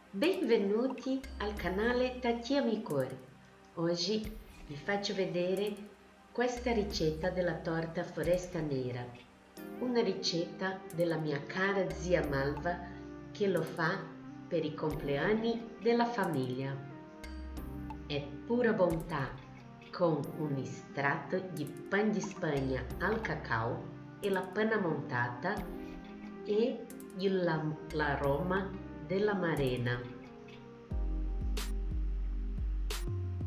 Benvenuti al canale Tatia Micor. Oggi vi faccio vedere questa ricetta della torta Foresta Nera, una ricetta della mia cara zia Malva che lo fa per i compleanni della famiglia. È pura bontà con un estratto di pan di Spagna al cacao e la panna montata e l'aroma della marena.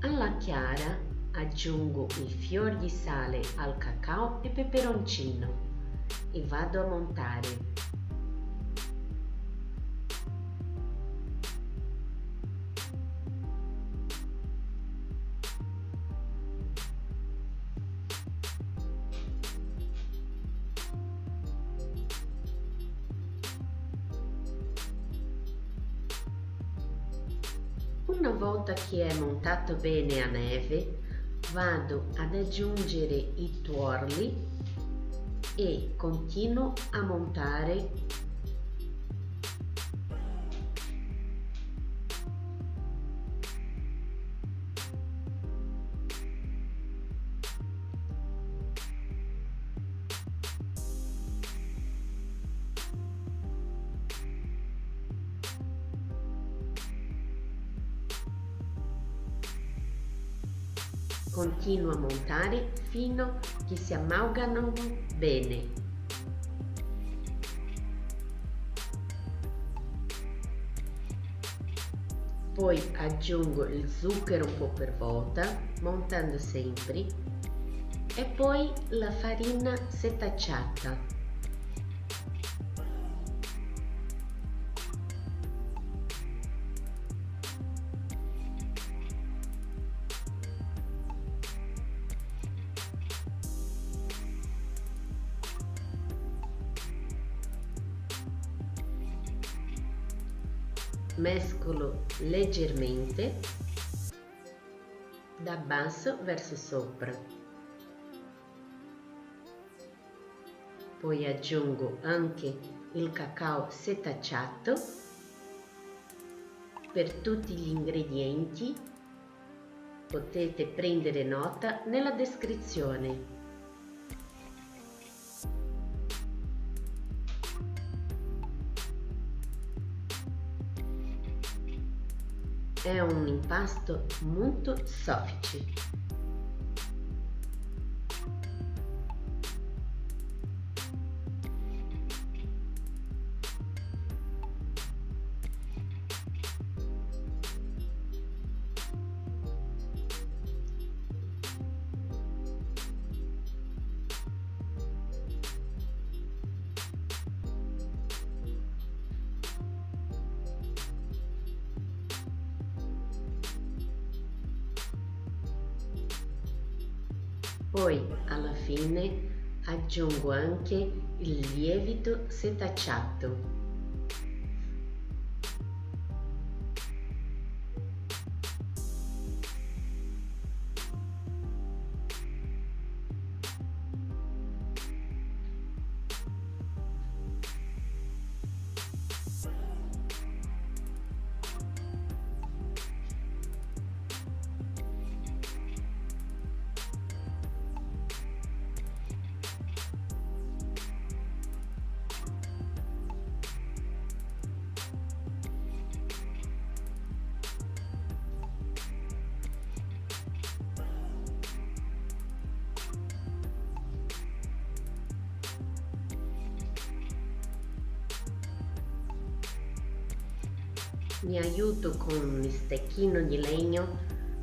Alla chiara aggiungo il fior di sale al cacao e peperoncino e vado a montare. Una volta che è montato bene a neve, vado ad aggiungere i tuorli e continuo a montare Continuo a montare fino a che si amalgamano bene. Poi aggiungo il zucchero un po' per volta, montando sempre, e poi la farina setacciata. Mescolo leggermente da basso verso sopra. Poi aggiungo anche il cacao setacciato per tutti gli ingredienti. Potete prendere nota nella descrizione. È un impasto molto soffice. Poi alla fine aggiungo anche il lievito setacciato. Mi aiuto con un stecchino di legno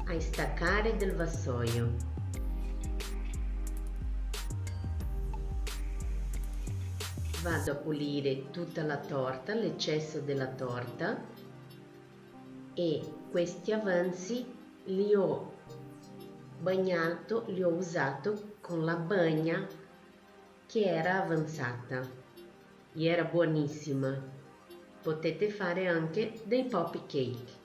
a staccare del vassoio. Vado a pulire tutta la torta, l'eccesso della torta, e questi avanzi li ho bagnato, li ho usato con la bagna che era avanzata e era buonissima. Potete fare anche dei poppy cake.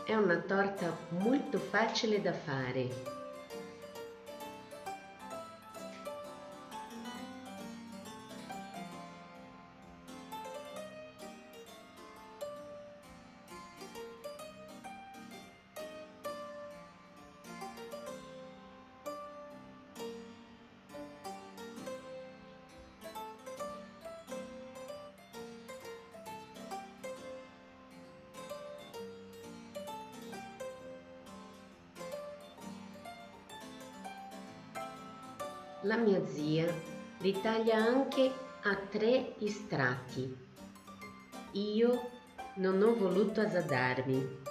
È una torta molto facile da fare. La mia zia li taglia anche a 3 strati. Io non ho voluto azzardarmi.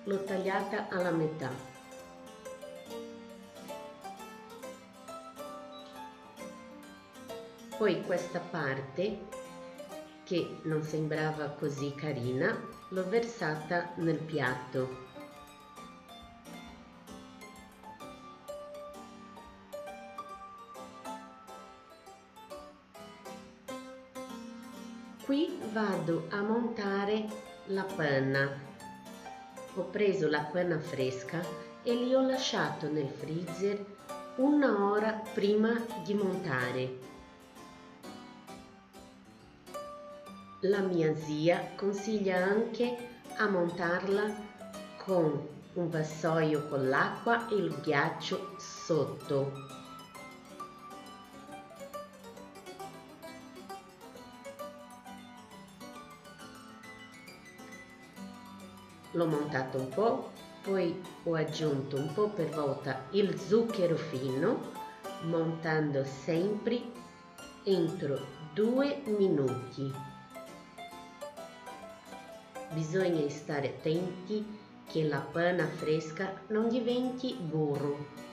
L'ho tagliata alla metà. Poi questa parte, che non sembrava così carina, l'ho versata nel piatto. Qui vado a montare la panna. Ho preso la panna fresca e li ho lasciato nel freezer 1 ora prima di montare. La mia zia consiglia anche a montarla con un vassoio con l'acqua e il ghiaccio sotto. L'ho montato un po', poi ho aggiunto un po' per volta il zucchero fino, montando sempre entro 2 minuti. Bisogna stare attenti che la panna fresca non diventi burro.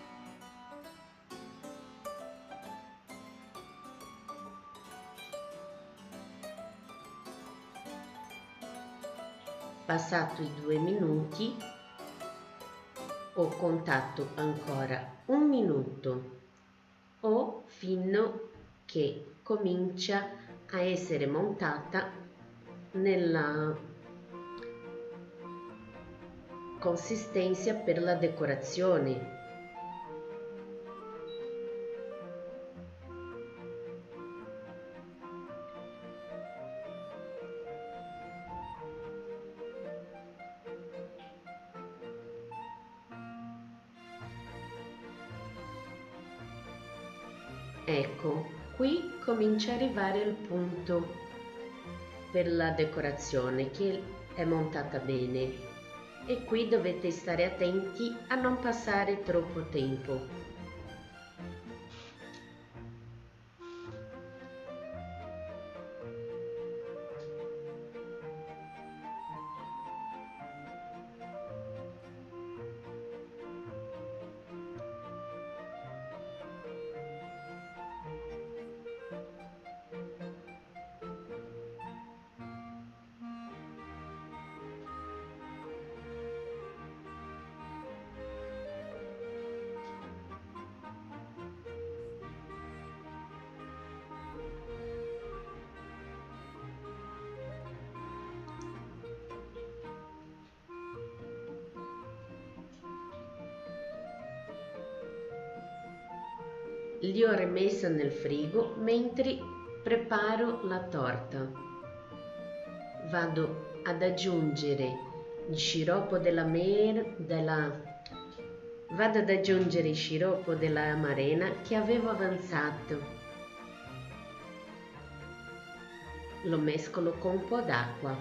Passato i 2 minuti, ho contato ancora 1 minuto o fino che comincia a essere montata nella consistenza per la decorazione. Ecco, qui comincia a arrivare il punto per la decorazione che è montata bene. E qui dovete stare attenti a non passare troppo tempo. Li ho rimessa nel frigo mentre preparo la torta. Vado ad aggiungere il sciroppo vado ad aggiungere il sciroppo della amarena che avevo avanzato. Lo mescolo con un po' d'acqua.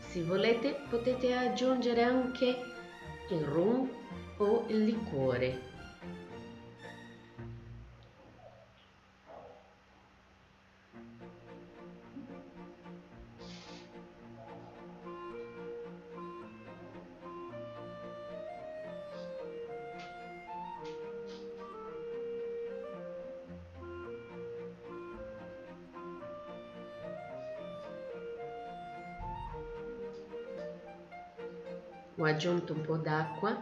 Se volete potete aggiungere anche il rum o il liquore. Ho aggiunto un po' d'acqua.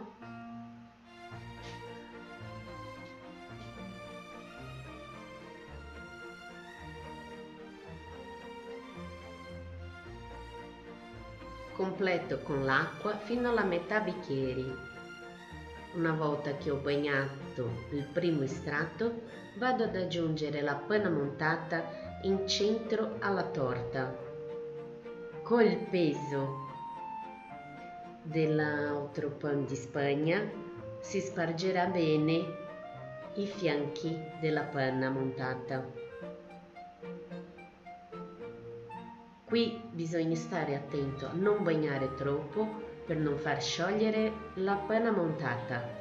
Completo con l'acqua fino alla metà bicchieri. Una volta che ho bagnato il primo estratto, vado ad aggiungere la panna montata in centro alla torta. Col peso dell'altro pan di Spagna si spargerà bene i fianchi della panna montata. Qui bisogna stare attento a non bagnare troppo per non far sciogliere la panna montata.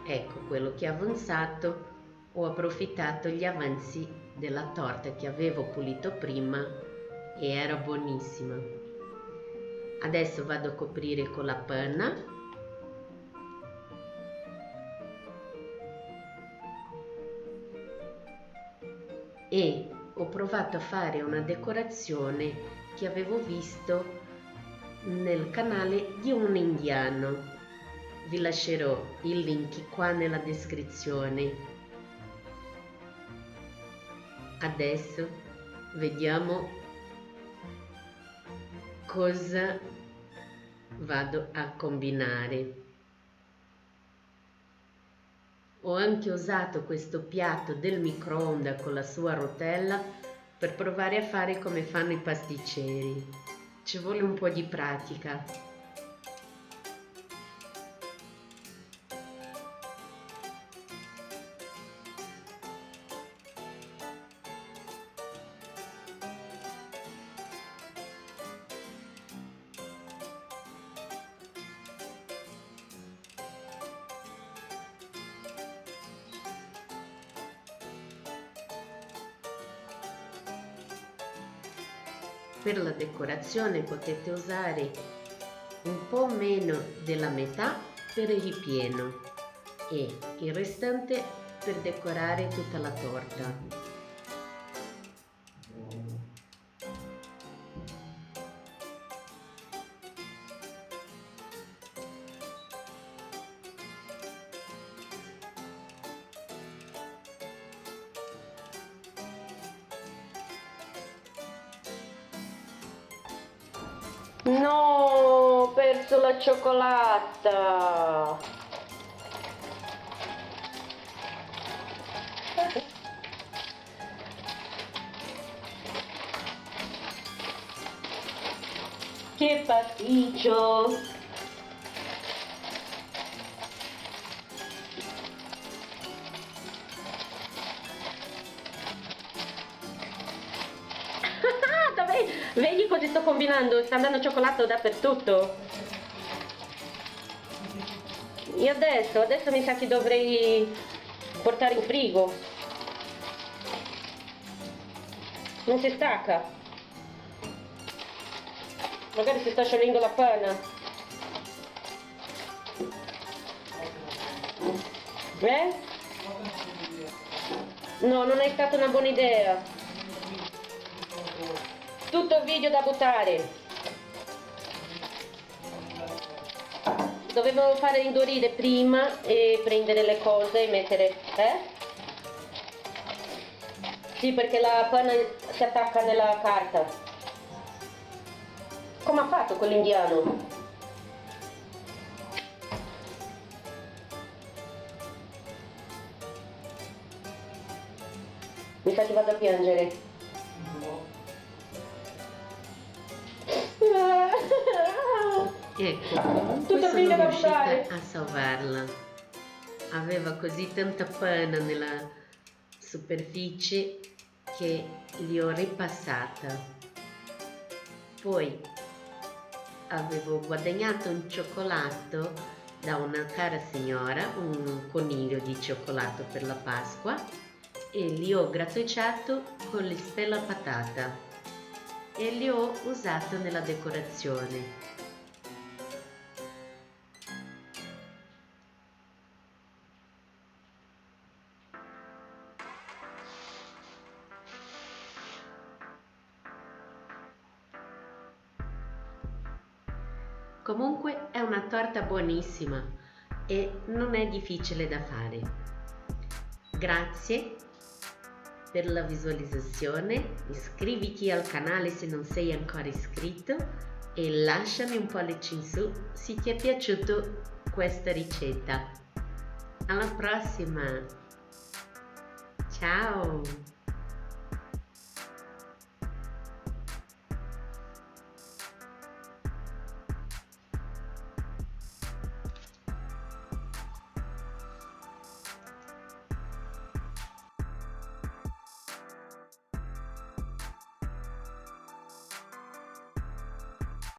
Ecco quello che è avanzato. Ho approfittato gli avanzi della torta che avevo pulito prima e era buonissima. Adesso vado a coprire con la panna. E ho provato a fare una decorazione che avevo visto nel canale di un indiano. Vi lascerò il link qua nella descrizione. Adesso vediamo cosa vado a combinare. Ho anche usato questo piatto del microonde con la sua rotella per provare a fare come fanno i pasticceri. Ci vuole un po' di pratica. Per la decorazione potete usare un po' meno della metà per il ripieno e il restante per decorare tutta la torta. No, ho perso la cioccolata. Che pasticcio. Vedi cosa sto combinando? Sta andando cioccolato dappertutto. E adesso mi sa che dovrei portare in frigo. Non si stacca. Magari si sta sciogliendo la panna. No, non è stata una buona idea. Tutto il video da buttare. Dovevo fare indurire prima e prendere le cose e mettere, Sì, perché la panna si attacca nella carta. Come ha fatto quell'indiano? Mi sa che vado a piangere. Ecco, comunque sono riuscita a salvarla. Aveva così tanta panna nella superficie che li ho ripassata. Poi avevo guadagnato un cioccolato da una cara signora, un coniglio di cioccolato per la Pasqua, e li ho grattugiato con le spella patata e li ho usato nella decorazione. Comunque è una torta buonissima e non è difficile da fare. Grazie per la visualizzazione, iscriviti al canale se non sei ancora iscritto e lasciami un pollice in su se ti è piaciuto questa ricetta. Alla prossima! Ciao!